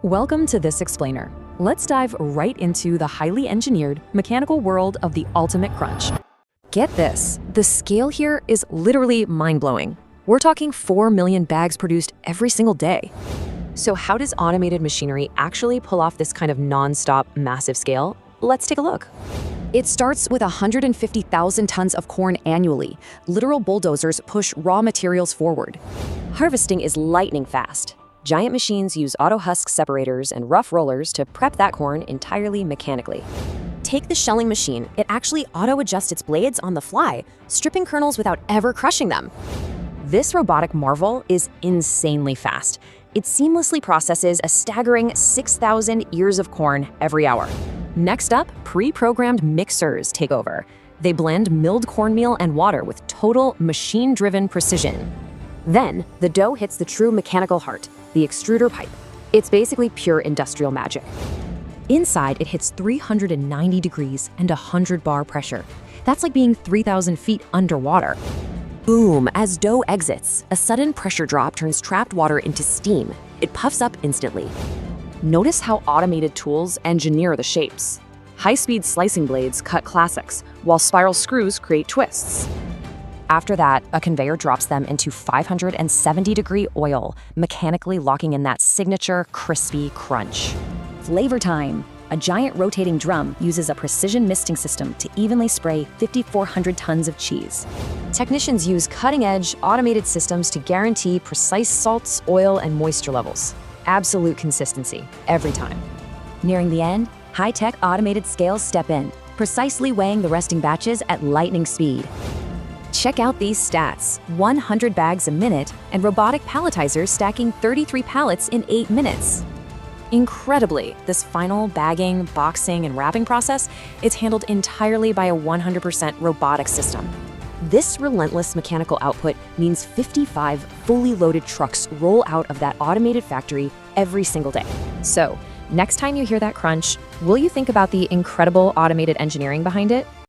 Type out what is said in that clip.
Welcome to This Explainer. Let's dive right into the highly engineered mechanical world of the ultimate crunch. Get this, the scale here is literally mind-blowing. We're talking 4 million bags produced every single day. So how does automated machinery actually pull off this kind of non-stop massive scale? Let's take a look. It starts with 150,000 tons of corn annually. Literal bulldozers push raw materials forward. Harvesting is lightning fast. Giant machines use auto-husk separators and rough rollers to prep that corn entirely mechanically. Take the shelling machine. It actually auto-adjusts its blades on the fly, stripping kernels without ever crushing them. This robotic marvel is insanely fast. It seamlessly processes a staggering 6,000 ears of corn every hour. Next up, pre-programmed mixers take over. They blend milled cornmeal and water with total machine-driven precision. Then, the dough hits the true mechanical heart, the extruder pipe. It's basically pure industrial magic. Inside, it hits 390 degrees and 100 bar pressure. That's like being 3,000 feet underwater. Boom! As dough exits, a sudden pressure drop turns trapped water into steam. It puffs up instantly. Notice how automated tools engineer the shapes. High-speed slicing blades cut classics, while spiral screws create twists. After that, a conveyor drops them into 570-degree oil, mechanically locking in that signature crispy crunch. Flavor time! A giant rotating drum uses a precision misting system to evenly spray 5,400 tons of cheese. Technicians use cutting-edge, automated systems to guarantee precise salts, oil, and moisture levels. Absolute consistency, every time. Nearing the end, high-tech automated scales step in, precisely weighing the resting batches at lightning speed. Check out these stats, 100 bags a minute and robotic palletizers stacking 33 pallets in 8 minutes. Incredibly, this final bagging, boxing, and wrapping process is handled entirely by a 100% robotic system. This relentless mechanical output means 55 fully loaded trucks roll out of that automated factory every single day. So, next time you hear that crunch, will you think about the incredible automated engineering behind it?